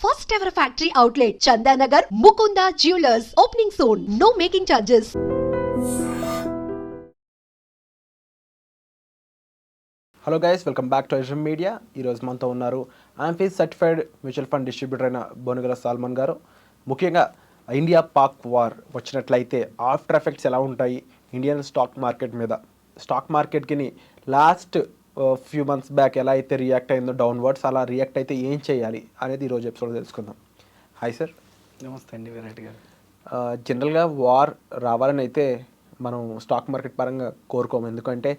First ever factory outlet, Chandanagar, Mukunda Jewelers, opening soon. No making charges. Hello guys, welcome back to ఐజమ్ media. ఈరోజు మనతో ఉన్నారు ఆంఫీస్ certified mutual fund distributor అయిన Bonugala Salmon గారు. ముఖ్యంగా ఇండియా పాక్ వార్ వచ్చినట్లయితే ఆఫ్టర్ ఎఫెక్ట్స్ ఎలా ఉంటాయి ఇండియన్ స్టాక్ మార్కెట్ మీద, స్టాక్ మార్కెట్కి లాస్ట్ ఫ్యూ మంత్స్ బ్యాక్ ఎలా అయితే రియాక్ట్ అయిందో డౌన్వర్డ్స్, అలా రియాక్ట్ అయితే ఏం చేయాలి అనేది ఈరోజు ఎపిసోడ్ తెలుసుకుందాం. Hi sir. నమస్తే అండి విరాట్ గారు. జనరల్గా వార్ రావాలని అయితే మనం స్టాక్ మార్కెట్ పరంగా కోరుకోము, ఎందుకంటే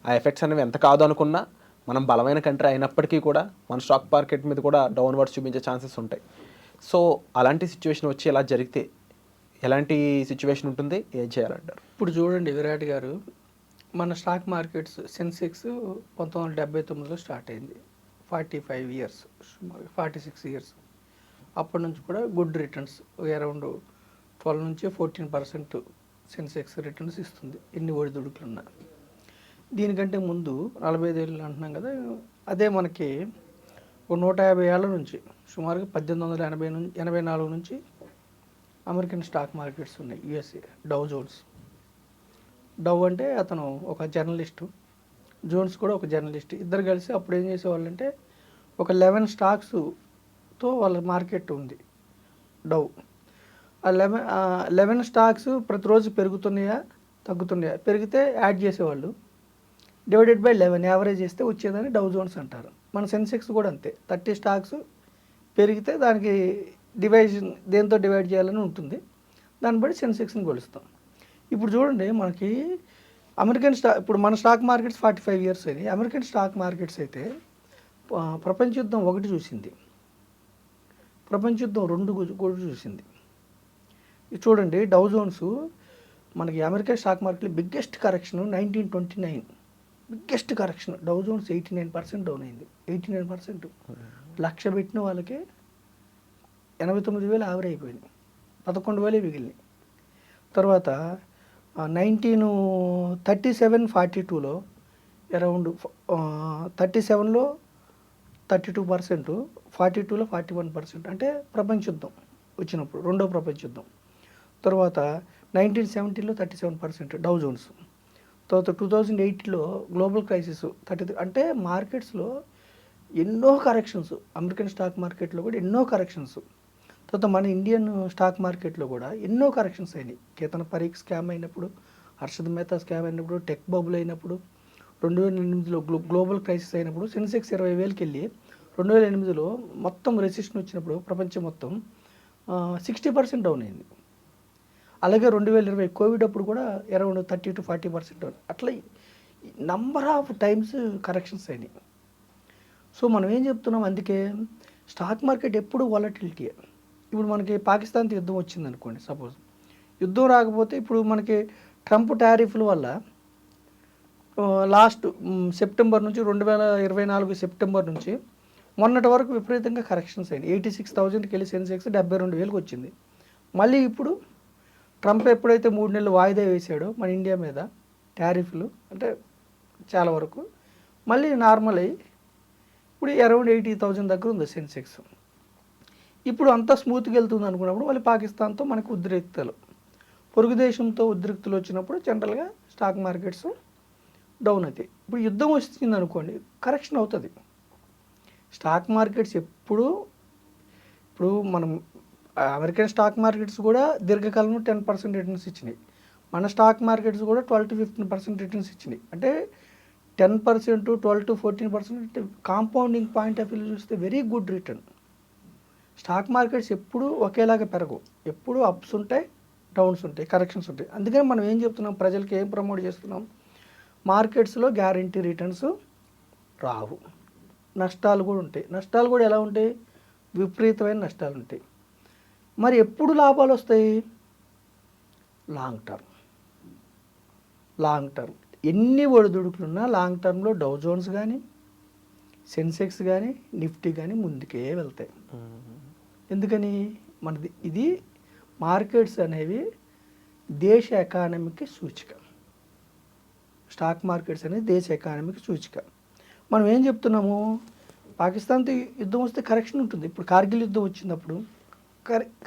ఆ ఎఫెక్ట్స్ అనేవి ఎంత కాదు అనుకున్నా మనం బలమైన కంట్రీ అయినప్పటికీ కూడా మన స్టాక్ మార్కెట్ మీద కూడా డౌన్వర్డ్స్ చూపించే ఛాన్సెస్ ఉంటాయి. సో అలాంటి సిచ్యువేషన్ వచ్చి ఎలా జరిగితే ఎలాంటి సిచ్యువేషన్ ఉంటుంది, ఏం చేయాలంటారు? ఇప్పుడు చూడండి విరాట్ గారు, మన స్టాక్ మార్కెట్స్ సెన్సెక్స్ 1979లో స్టార్ట్ అయింది. 45 ఇయర్స్, 46 ఇయర్స్. అప్పటి నుంచి కూడా గుడ్ రిటర్న్స్, అరౌండ్ 12 నుంచి 14% సెన్సెక్స్ రిటర్న్స్ ఇస్తుంది ఎన్ని ఒడిదుడుకులున్నా. దీనికంటే ముందు 45 ఏళ్ళు అంటున్నాం కదా, అదే మనకి 150 ఏళ్ళ నుంచి సుమారుగా 1884 నుంచి అమెరికన్ స్టాక్ మార్కెట్స్ ఉన్నాయి. USA Dow Jones. డౌ అంటే అతను ఒక జర్నలిస్టు, జోన్స్ కూడా ఒక జర్నలిస్ట్. ఇద్దరు కలిసి అప్పుడు ఏం చేసేవాళ్ళంటే ఒక 11 స్టాక్స్తో వాళ్ళ మార్కెట్ ఉంది డౌ. ఆ 11 స్టాక్స్ ప్రతిరోజు పెరుగుతున్నాయా తగ్గుతున్నాయా, పెరిగితే యాడ్ చేసేవాళ్ళు, డివైడెడ్ బై 11 యావరేజ్ చేస్తే వచ్చేదని డౌ జోన్స్ అంటారు. మన సెన్సెక్స్ కూడా అంతే, 30 స్టాక్స్ పెరిగితే దానికి డివైజన్ దేంతో డివైడ్ చేయాలని ఉంటుంది, దాన్ని బట్టి సెన్సెక్స్ని కొలుస్తాం. ఇప్పుడు చూడండి మనకి ఇప్పుడు మన స్టాక్ మార్కెట్స్ 45 ఇయర్స్ అయినాయి. అమెరికన్ స్టాక్ మార్కెట్స్ అయితే ప్రపంచ యుద్ధం 1 చూసింది, ప్రపంచ యుద్ధం 2 కూడా చూసింది. ఇది చూడండి, డౌ జోన్స్ మనకి అమెరికన్ స్టాక్ మార్కెట్లో biggest correction 1929, biggest correction. Dow Jones 89% down అయింది. 89%. లక్ష పెట్టిన వాళ్ళకి 89,000 ఆవిరి అయిపోయింది, 11,000 మిగిలినాయి. తర్వాత 1937-42లో అరౌండ్ 37లో 32%, 42లో 41%. అంటే ప్రపంచ యుద్ధం వచ్చినప్పుడు, రెండో ప్రపంచ యుద్ధం. తర్వాత 1970లో 37% డౌ జోన్స్. తర్వాత 2008లో గ్లోబల్ క్రైసిస్ 33. అంటే మార్కెట్స్లో ఎన్నో కరెక్షన్స్, అమెరికన్ స్టాక్ మార్కెట్లో కూడా ఎన్నో కరెక్షన్స్. తర్వాత మన ఇండియన్ స్టాక్ మార్కెట్లో కూడా ఎన్నో కరెక్షన్స్ అయినాయి. కేతన్ పరీక్ స్కామ్ అయినప్పుడు, హర్షద్ మెహతా స్కామ్ అయినప్పుడు, టెక్ బబుల్ అయినప్పుడు, 2008లో గ్లోబల్ క్రైసిస్ అయినప్పుడు సెన్సెక్స్ 20,000కి వెళ్ళి 2008లో మొత్తం రెసిషన్ వచ్చినప్పుడు ప్రపంచం మొత్తం 60% డౌన్ అయింది. అలాగే 2020 కోవిడ్ అప్పుడు కూడా అరౌండ్ 30-40% డౌన్. అట్లా నంబర్ ఆఫ్ టైమ్స్ కరెక్షన్స్ అయినాయి. సో మనం ఏం చెప్తున్నాం, అందుకే స్టాక్ మార్కెట్ ఎప్పుడు వాలటిలిటీ. ఇప్పుడు మనకి పాకిస్తాన్తో యుద్ధం వచ్చింది అనుకోండి, సపోజ్ యుద్ధం రాకపోతే ఇప్పుడు మనకి ట్రంప్ టారిఫ్ల వల్ల లాస్ట్ సెప్టెంబర్ నుంచి 2024 సెప్టెంబర్ నుంచి మొన్నటి వరకు విపరీతంగా కరెక్షన్స్ అయినాయి. 86,000కి వెళ్ళి సెన్సెక్స్ 72,000కి వచ్చింది. మళ్ళీ ఇప్పుడు ట్రంప్ ఎప్పుడైతే 3 నెలలు వాయిదా వేసాడో మన ఇండియా మీద టారిఫ్లు, అంటే చాలా వరకు మళ్ళీ నార్మల్ అయ్యి ఇప్పుడు అరౌండ్ 80,000 దగ్గర ఉంది సెన్సెక్స్. ఇప్పుడు అంతా స్మూత్గా వెళ్తుంది అనుకున్నప్పుడు మళ్ళీ పాకిస్తాన్తో మనకు ఉద్రిక్తలు, పొరుగు దేశంతో ఉద్రిక్తులు వచ్చినప్పుడు జనరల్గా స్టాక్ మార్కెట్స్ డౌన్ అవుతాయి. ఇప్పుడు యుద్ధం వచ్చింది అనుకోండి, కరెక్షన్ అవుతుంది. స్టాక్ మార్కెట్స్ ఇప్పుడు మనం అమెరికన్ స్టాక్ మార్కెట్స్ కూడా దీర్ఘకాలంలో 10% రిటర్న్స్ ఇచ్చినాయి. మన స్టాక్ మార్కెట్స్ కూడా 12-15% రిటర్న్స్ ఇచ్చినాయి. అంటే 10%, 12-14% కాంపౌండింగ్ పాయింట్ ఆఫ్ వ్యూ చూస్తే very good return. Stock markets ఎప్పుడు ఒకేలాగా పెరగవు, ఎప్పుడు అప్స్ ఉంటాయి, డౌన్స్ ఉంటాయి, కరెక్షన్స్ ఉంటాయి. అందుకని మనం ఏం చెప్తున్నాం, ప్రజలకి ఏం ప్రమోట్ చేస్తున్నాం, మార్కెట్స్లో గ్యారంటీ రిటర్న్స్ రావు, నష్టాలు కూడా ఉంటాయి. నష్టాలు కూడా ఎలా ఉంటాయి, విపరీతమైన నష్టాలు ఉంటాయి. మరి ఎప్పుడు లాభాలు వస్తాయి, లాంగ్ టర్మ్. ఎన్ని ఒడిదుడుకులున్నా లాంగ్ టర్మ్లో డౌ జోన్స్ కానీ, సెన్సెక్స్ కానీ, నిఫ్టీ కానీ ముందుకే వెళ్తాయి. ఎందుకని, మనది ఇది మార్కెట్స్ అనేవి దేశ ఎకానమీకి సూచిక. స్టాక్ మార్కెట్స్ అనేది దేశ ఎకానమీకి సూచిక. మనం ఏం చెప్తున్నాము, పాకిస్తాన్తో యుద్ధం వస్తే కరెక్షన్ ఉంటుంది. ఇప్పుడు కార్గిల్ యుద్ధం వచ్చినప్పుడు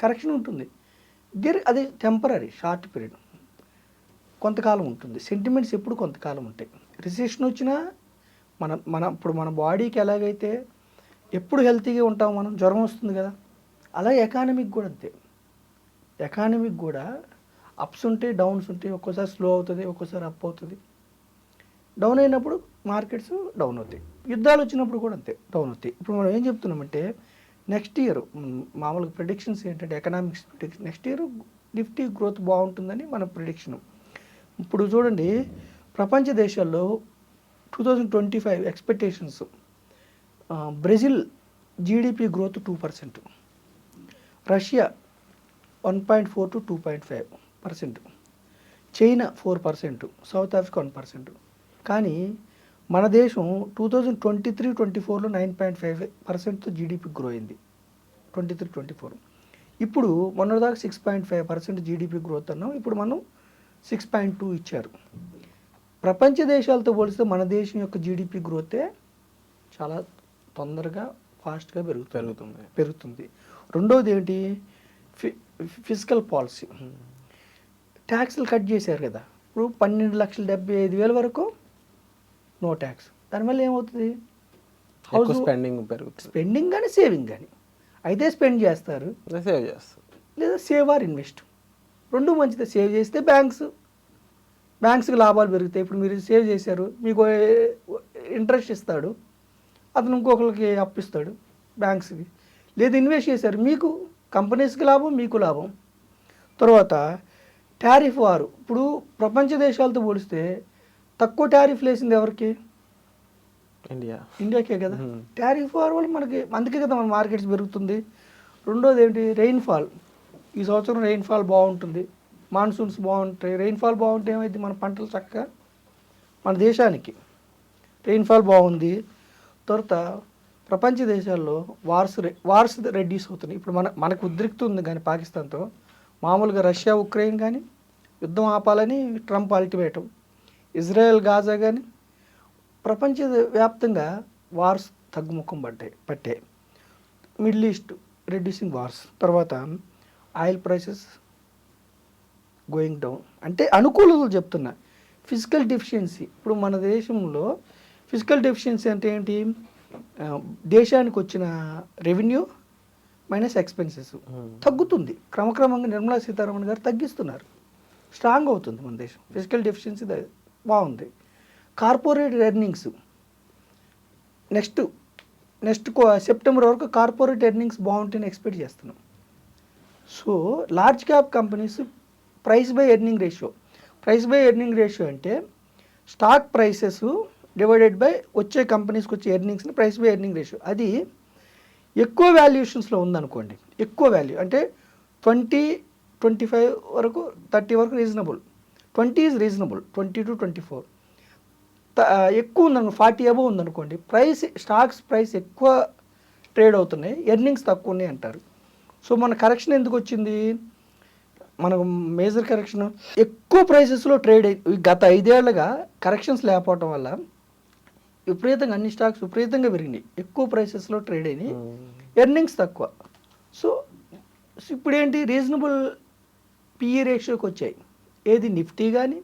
కరెక్షన్ ఉంటుంది. అది టెంపరీ, షార్ట్ పీరియడ్, కొంతకాలం ఉంటుంది. సెంటిమెంట్స్ ఎప్పుడు కొంతకాలం ఉంటాయి. రిసెషన్ వచ్చినా ఇప్పుడు మన బాడీకి ఎలాగైతే ఎప్పుడు హెల్తీగా ఉంటాం, మనం జ్వరం వస్తుంది కదా, అలాగే ఎకానమీకి కూడా అంతే. ఎకానమీకి కూడా అప్స్ ఉంటాయి, డౌన్స్ ఉంటాయి. ఒక్కోసారి స్లో అవుతుంది, ఒక్కోసారి అప్ అవుతుంది. డౌన్ అయినప్పుడు మార్కెట్స్ డౌన్ అవుతాయి. యుద్ధాలు వచ్చినప్పుడు కూడా అంతే డౌన్ అవుతాయి. ఇప్పుడు మనం ఏం చెప్తున్నామంటే నెక్స్ట్ ఇయర్ మామూలుగా ప్రిడిక్షన్స్ ఏంటంటే economics prediction, next year Nifty growth బాగుంటుందని మన ప్రిడిక్షన్. ఇప్పుడు చూడండి, ప్రపంచ దేశాల్లో 2025 expectations, Brazil GDP growth 2%, Russia 1.4 to 2.5%, China 4%, south Africa 1%. కానీ మన దేశం 2023-24లో 9.5%తో జీడిపి గ్రో అయింది. 23-24 ఇప్పుడు మొన్నటిదాకా 6.5% జీడిపి గ్రోత్ అన్నాం. ఇప్పుడు మనం 6.2 ఇచ్చారు. ప్రపంచ దేశాలతో పోలిస్తే మన దేశం యొక్క జీడిపి గ్రోతే చాలా తొందరగా ఫాస్ట్గా పెరుగుతుంది. రెండోది ఏంటి, ఫిజికల్ పాలసీ. ట్యాక్స్లు కట్ చేశారు కదా. ఇప్పుడు 12,75,000 వరకు నో ట్యాక్స్. దానివల్ల ఏమవుతుంది, హౌస్ స్పెండింగ్ కానీ సేవింగ్ కానీ. అయితే స్పెండ్ చేస్తారు, లేదా సేవ్ ఆర్ ఇన్వెస్ట్, రెండు మంచిదే. సేవ్ చేస్తే బ్యాంక్స్కి లాభాలు పెరుగుతాయి. ఇప్పుడు మీరు సేవ్ చేశారు, మీకు ఇంట్రెస్ట్ ఇస్తాడు, అతను ఇంకొకరికి అప్పిస్తాడు బ్యాంక్స్కి. లేదా ఇన్వెస్ట్ చేశారు, మీకు కంపెనీస్కి లాభం, మీకు లాభం. తర్వాత టారిఫ్ వారు. ఇప్పుడు ప్రపంచ దేశాలతో పోలిస్తే తక్కువ టారిఫ్లు వేసింది ఎవరికి, ఇండియాకే కదా. టారిఫ్ వార్ వల్ల మనకి అందుకే కదా మన మార్కెట్స్ పెరుగుతుంది. రెండోది ఏంటి, రెయిన్ఫాల్. ఈ సంవత్సరం రెయిన్ఫాల్ బాగుంటుంది, మాన్సూన్స్ బాగుంటాయి. రెయిన్ఫాల్ బాగుంటే ఏమైంది, మన పంటలు చక్కగా, మన దేశానికి రెయిన్ఫాల్ బాగుంది. తర్వాత ప్రపంచ దేశాల్లో వార్స్ రెడ్యూస్ అవుతున్నాయి. ఇప్పుడు మనకు ఉద్రిక్త ఉంది కానీ పాకిస్తాన్తో, మామూలుగా రష్యా ఉక్రెయిన్ కానీ యుద్ధం ఆపాలని ట్రంప్ అల్టిమేటం, ఇజ్రాయెల్ గాజా కానీ ప్రపంచ వ్యాప్తంగా వార్స్ తగ్గుముఖం పట్టాయి. Middle east reducing wars. తర్వాత ఆయిల్ ప్రైసెస్ గోయింగ్ డౌన్. అంటే అనుకూలతలు చెప్తున్నా. Physical deficiency. ఇప్పుడు మన దేశంలో ఫిజికల్ డెఫిషియన్సీ అంటే ఏంటి, దేశానికి వచ్చిన రెవెన్యూ మైనస్ ఎక్స్పెన్సెస్ తగ్గుతుంది. క్రమక్రమంగా నిర్మలా సీతారామన్ గారు తగ్గిస్తున్నారు, స్ట్రాంగ్ అవుతుంది మన దేశం. ఫిజికల్ డెఫిషియన్సీ బాగుంది. కార్పొరేట్ ఎర్నింగ్స్ నెక్స్ట్ సెప్టెంబర్ వరకు కార్పొరేట్ ఎర్నింగ్స్ బాగుంటాయని ఎక్స్పెక్ట్ చేస్తున్నాం. So large cap companies price by earning ratio అంటే స్టాక్ ప్రైసెస్ డివైడెడ్ బై వచ్చే కంపెనీస్కి వచ్చే ఎర్నింగ్స్ని ప్రైస్ బై ఎర్నింగ్ రేషియో. అది ఎక్కువ వాల్యుయేషన్స్లో ఉందనుకోండి, ఎక్కువ వాల్యూ అంటే 20-25 వరకు 30 వరకు రీజనబుల్, 20 ఈజ్ రీజనబుల్, 20 to 24. ఎక్కువ ఉందనుకో 40 అబోవ్ ఉందనుకోండి, స్టాక్స్ ప్రైస్ ఎక్కువ ట్రేడ్ అవుతున్నాయి, ఎర్నింగ్స్ తక్కువ ఉన్నాయి అంటారు. సో మన కరెక్షన్ ఎందుకు వచ్చింది, మనకు మేజర్ కరెక్షన్ ఎక్కువ ప్రైసెస్లో ట్రేడ్ గత 5 ఏళ్లుగా కరెక్షన్స్ లేకపోవటం వల్ల విపరీతంగా అన్ని స్టాక్స్ విపరీతంగా పెరిగినాయి, ఎక్కువ ప్రైసెస్లో ట్రేడ్ అయినాయి, ఎర్నింగ్స్ తక్కువ. సో ఇప్పుడు ఏంటి, రీజనబుల్ పిఈ రేషియోకి వచ్చాయి. ఏది నిఫ్టీ కానీ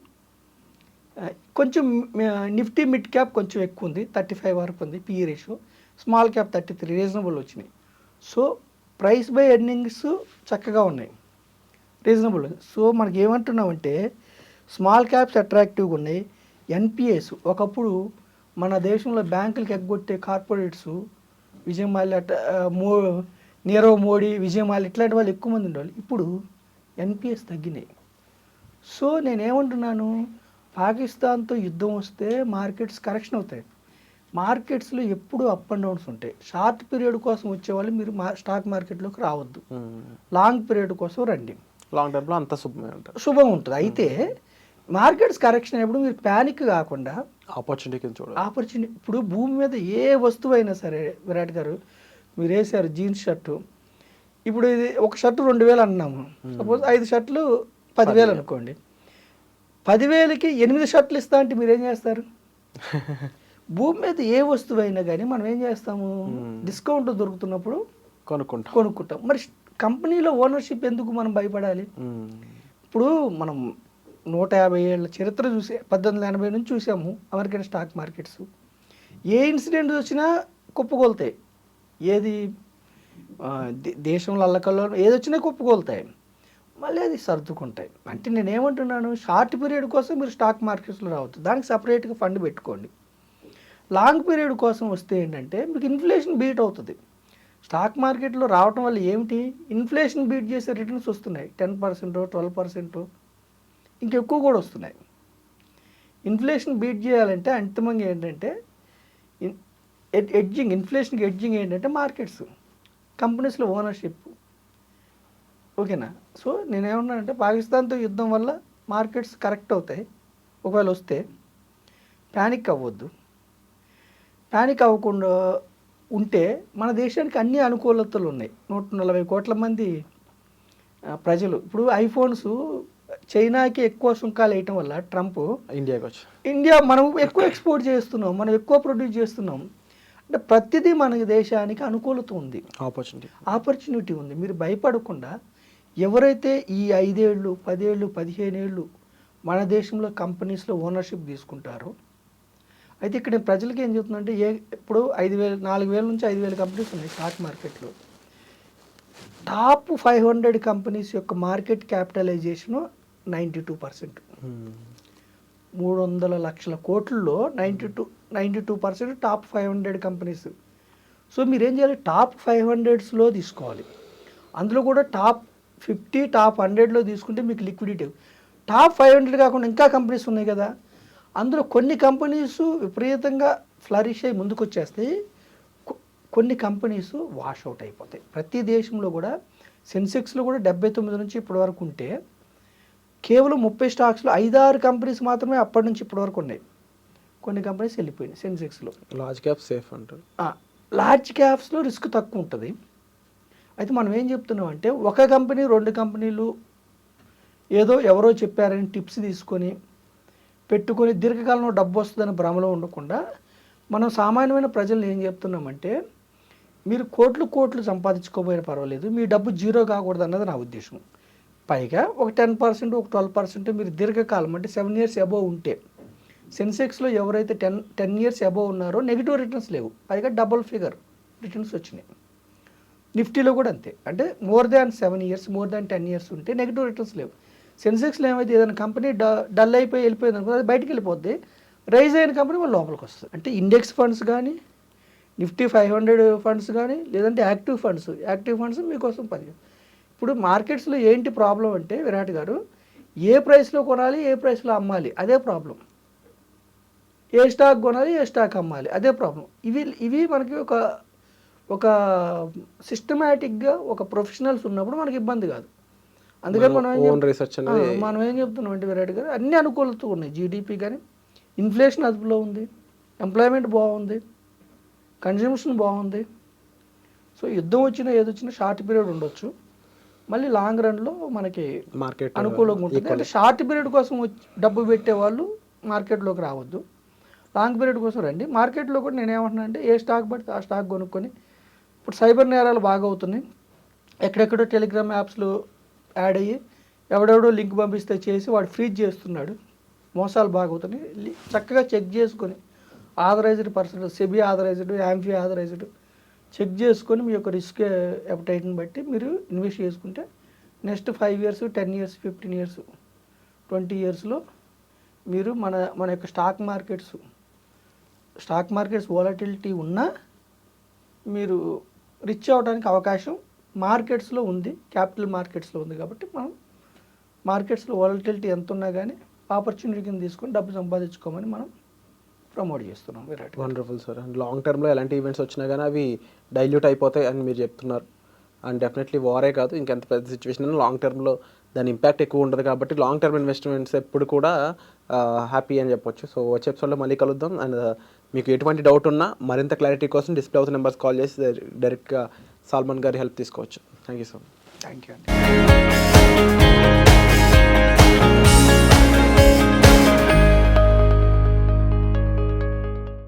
కొంచెం నిఫ్టీ మిడ్ క్యాప్ కొంచెం ఎక్కువ ఉంది, 35 వరకు ఉంది PE ratio. Small cap 33, reasonable వచ్చినాయి. సో ప్రైస్ బై ఎర్నింగ్స్ చక్కగా ఉన్నాయి, రీజనబుల్. సో మనకి ఏమంటున్నామంటే స్మాల్ క్యాప్స్ అట్రాక్టివ్గా ఉన్నాయి. ఎన్పిఎస్ ఒకప్పుడు మన దేశంలో బ్యాంకులకు ఎగ్గొట్టే కార్పొరేట్స్, విజయ్ మాల్యా, నీరవ్ మోడీ, విజయ్ మాల్యా ఇట్లాంటి వాళ్ళు ఎక్కువ మంది ఉండేవాళ్ళు. ఇప్పుడు ఎన్పిఎస్ తగ్గినాయి. సో నేనేమంటున్నాను, పాకిస్తాన్తో యుద్ధం వస్తే మార్కెట్స్ కరెక్షన్ అవుతాయి. మార్కెట్స్లో ఎప్పుడు అప్ అండ్ డౌన్స్ ఉంటాయి. షార్ట్ పీరియడ్ కోసం వచ్చేవాళ్ళు మీరు స్టాక్ మార్కెట్లోకి రావద్దు, లాంగ్ పీరియడ్ కోసం రండి. లాంగ్ టర్మ్లో అంత శుభం ఉంటుంది. అయితే మార్కెట్స్ కరెక్షన్ అయినప్పుడు మీరు ప్యానిక్ కాకుండా ఆపర్చునిటీ. ఇప్పుడు భూమి మీద ఏ వస్తువు అయినా సరే, విరాట్ గారు మీరు వేసారు జీన్స్ షర్టు, ఇప్పుడు ఇది ఒక షర్టు 2,000 అన్నాము, సపోజ్ 5 షర్ట్లు 10,000 అనుకోండి. 10,000కి 8 షర్ట్లు ఇస్తా అంటే మీరు ఏం చేస్తారు? భూమి మీద ఏ వస్తువు అయినా కానీ మనం ఏం చేస్తాము, డిస్కౌంట్ దొరుకుతున్నప్పుడు కొనుక్కుంటాం. మరి కంపెనీలో ఓనర్షిప్ ఎందుకు మనం భయపడాలి? ఇప్పుడు మనం 150 ఏళ్ళ చరిత్ర చూసి 1880 నుంచి చూసాము అమెరికన్ స్టాక్ మార్కెట్స్. ఏ ఇన్సిడెంట్ వచ్చినా కుప్పకొలుతాయి. ఏది దేశంలో అల్లకల్లో ఏది వచ్చినా కుప్పకొలుతాయి, మళ్ళీ అది సర్దుకుంటాయి. అంటే నేనేమంటున్నాను, షార్ట్ పీరియడ్ కోసం మీరు స్టాక్ మార్కెట్స్లో రావద్దు, దానికి సపరేట్గా ఫండ్ పెట్టుకోండి. లాంగ్ పీరియడ్ కోసం వస్తే ఏంటంటే మీకు ఇన్ఫ్లేషన్ బీట్ అవుతుంది. స్టాక్ మార్కెట్లో రావటం వల్ల ఏమిటి, ఇన్ఫ్లేషన్ బీట్ చేసే రిటర్న్స్ వస్తున్నాయి. 10%, 12%, ఇంకెక్కువ కూడా వస్తున్నాయి. ఇన్ఫ్లేషన్ బీట్ చేయాలంటే అంతిమంగా ఏంటంటే ఎడ్జింగ్, ఇన్ఫ్లేషన్కి ఎడ్జింగ్ ఏంటంటే మార్కెట్స్, కంపెనీస్లో ఓనర్షిప్. ఓకేనా? సో నేనేమన్నానంటే పాకిస్తాన్తో యుద్ధం వల్ల మార్కెట్స్ కరెక్ట్ అవుతాయి. ఒకవేళ వస్తే ప్యానిక్ అవ్వద్దు. ప్యానిక్ అవ్వకుండా ఉంటే మన దేశానికి అన్ని అనుకూలతలు ఉన్నాయి. 140 కోట్ల మంది ప్రజలు. ఇప్పుడు ఐఫోన్స్ చైనాకి ఎక్కువ సుంకాలు వేయటం వల్ల ట్రంప్ ఇండియా మనం ఎక్కువ ఎక్స్పోర్ట్ చేస్తున్నాం, మనం ఎక్కువ ప్రొడ్యూస్ చేస్తున్నాం. అంటే ప్రతిదీ మన దేశానికి అనుకూలత ఉంది, ఆపర్చునిటీ ఉంది. మీరు భయపడకుండా ఎవరైతే ఈ 5 ఏళ్ళు 10 ఏళ్ళు 15 ఏళ్ళు మన దేశంలో కంపెనీస్లో ఓనర్షిప్ తీసుకుంటారో, అయితే ఇక్కడ ప్రజలకి ఏం చెప్తుందంటే ఇప్పుడు 4,000 నుంచి 5,000 కంపెనీస్ ఉన్నాయి స్టాక్ మార్కెట్లో. టాప్ 500 కంపెనీస్ యొక్క మార్కెట్ క్యాపిటలైజేషను 92%. 300 లక్షల కోట్లలో 92% టాప్ 500 కంపెనీస్. సో మీరేం చేయాలి, టాప్ 500స్లో తీసుకోవాలి. అందులో కూడా టాప్ 50 టాప్ 100లో తీసుకుంటే మీకు లిక్విడిటీ. టాప్ 500 కాకుండా ఇంకా కంపెనీస్ ఉన్నాయి కదా, అందులో కొన్ని కంపెనీస్ విపరీతంగా ఫ్లరిష్ అయ్యి ముందుకు వచ్చేస్తాయి, కొన్ని కంపెనీస్ వాష్ అవుట్ అయిపోతాయి. ప్రతి దేశంలో కూడా సెన్సెక్స్లో కూడా 79 నుంచి ఇప్పటి వరకు ఉంటే కేవలం 30 స్టాక్స్లో 5-6 కంపెనీస్ మాత్రమే అప్పటి నుంచి ఇప్పటి వరకు ఉన్నాయి. కొన్ని కంపెనీస్ వెళ్ళిపోయినాయి సెన్సెక్స్లో. లార్జ్ క్యాప్ సేఫ్ అంటారు. లార్జ్ క్యాప్స్లో రిస్క్ తక్కువ ఉంటుంది. అయితే మనం ఏం చెప్తున్నాం అంటే, ఒక కంపెనీ 2 కంపెనీలు ఏదో ఎవరో చెప్పారని టిప్స్ తీసుకొని పెట్టుకొని దీర్ఘకాలంలో డబ్బు వస్తుందని భ్రమలో ఉండకుండా మనం సామాన్యమైన ప్రజలను ఏం చెప్తున్నామంటే, మీరు కోట్లు సంపాదించుకోబోయినా పర్వాలేదు, మీ డబ్బు జీరో కాకూడదు అన్నది నా ఉద్దేశం. పైగా ఒక 10% ఒక 12% మీరు దీర్ఘకాలం అంటే 7 years అబోవ్ ఉంటే, సెన్సెక్స్లో ఎవరైతే 10 years అబోవ్ ఉన్నారో నెగిటివ్ రిటర్న్స్ లేవు, పైగా డబుల్ ఫిగర్ రిటర్న్స్ వచ్చినాయి. నిఫ్టీలో కూడా అంతే, అంటే more than 7 years more than 10 years ఉంటే నెగిటివ్ రిటర్న్స్ లేవు. సెన్సెక్స్లో ఏమైతే ఏదైనా కంపెనీ డల్ అయిపోయి వెళ్ళిపోయింది అనుకో, అది బయటికి వెళ్ళిపోద్ది, రైజ్ అయిన కంపెనీ వాళ్ళు లోపలికి వస్తుంది. అంటే ఇండెక్స్ ఫండ్స్ కానీ, నిఫ్టీ 500 ఫండ్స్ కానీ, లేదంటే యాక్టివ్ ఫండ్స్ మీకోసం పని. ఇప్పుడు మార్కెట్స్లో ఏంటి ప్రాబ్లం అంటే విరాట్ గారు, ఏ ప్రైస్లో కొనాలి, ఏ ప్రైస్లో అమ్మాలి, అదే ప్రాబ్లం. ఏ స్టాక్ కొనాలి, ఏ స్టాక్ అమ్మాలి, అదే ప్రాబ్లం. ఇవి మనకి ఒక సిస్టమేటిక్గా ఒక ప్రొఫెషనల్స్ ఉన్నప్పుడు మనకి ఇబ్బంది కాదు. అందుకని మనం ఏం చెప్తున్నాం అంటే విరాట్ గారు, అన్ని అనుకూలత ఉన్నాయి. జీడిపి కానీ, ఇన్ఫ్లేషన్ అదుపులో ఉంది, ఎంప్లాయ్మెంట్ బాగుంది, కన్జంప్షన్ బాగుంది. సో యుద్ధం వచ్చినా ఏదొచ్చినా షార్ట్ పీరియడ్ ఉండొచ్చు, మళ్ళీ లాంగ్ రన్లో మనకి మార్కెట్ అనుకూలంగా ఉంటుంది. అంటే షార్ట్ పీరియడ్ కోసం డబ్బు పెట్టే వాళ్ళు మార్కెట్లోకి రావద్దు, లాంగ్ పీరియడ్ కోసం రండి. మార్కెట్లో కూడా నేనేమంటున్నా అంటే, ఏ స్టాక్ పడితే ఆ స్టాక్ కొనుక్కొని, ఇప్పుడు సైబర్ నేరాలు బాగా అవుతున్నాయి, ఎక్కడెక్కడో టెలిగ్రామ్ యాప్స్లో యాడ్ అయ్యి ఎవడెవడో లింక్ పంపిస్తే చేసి వాడు ఫ్రీజ్ చేస్తున్నాడు, మోసాలు బాగా అవుతున్నాయి. చక్కగా చెక్ చేసుకొని authorised person, SEBI authorised, AMFI authorised check చేసుకొని మీ యొక్క రిస్క్ అపటైట్ని బట్టి మీరు ఇన్వెస్ట్ చేసుకుంటే నెక్స్ట్ 5 years 10 years 15 years 20 yearsలో మీరు మన యొక్క స్టాక్ మార్కెట్స్ వాలటిలిటీ ఉన్నా మీరు రిచ్ అవడానికి అవకాశం మార్కెట్స్లో ఉంది, క్యాపిటల్ మార్కెట్స్లో ఉంది. కాబట్టి మనం మార్కెట్స్లో వాలటిలిటీ ఎంత ఉన్నా కానీ ఆపర్చునిటీని తీసుకొని డబ్బు సంపాదించుకోమని మనం ప్రమోట్ చేస్తున్నాం. Virat wonderful sir. And long టర్మ్లో ఎలాంటి ఈవెంట్స్ వచ్చినా కానీ అవి డైల్యూట్ అయిపోతాయి అని మీరు చెప్తున్నారు. అండ్ డెఫినెట్లీ వారే కాదు, ఇంకెంత పెద్ద సిచ్యువేషన్ లాంగ్ టర్మ్లో దాని ఇంపాక్ట్ ఎక్కువ ఉంటుంది. కాబట్టి లాంగ్ టర్మ్ ఇన్వెస్ట్మెంట్స్ ఎప్పుడు కూడా హ్యాపీ అని చెప్పొచ్చు. సో వచ్చే ఎపిసోడ్లో మళ్ళీ కలుద్దాం. అండ్ మీకు ఎటువంటి డౌట్ ఉన్నా మరింత క్లారిటీ కోసం డిస్ప్లే అవుతున్న నెంబర్స్ కాల్ చేసి డైరెక్ట్గా సాల్మన్ గారి హెల్ప్ తీసుకోవచ్చు. Thank you so much. Thank you అండి.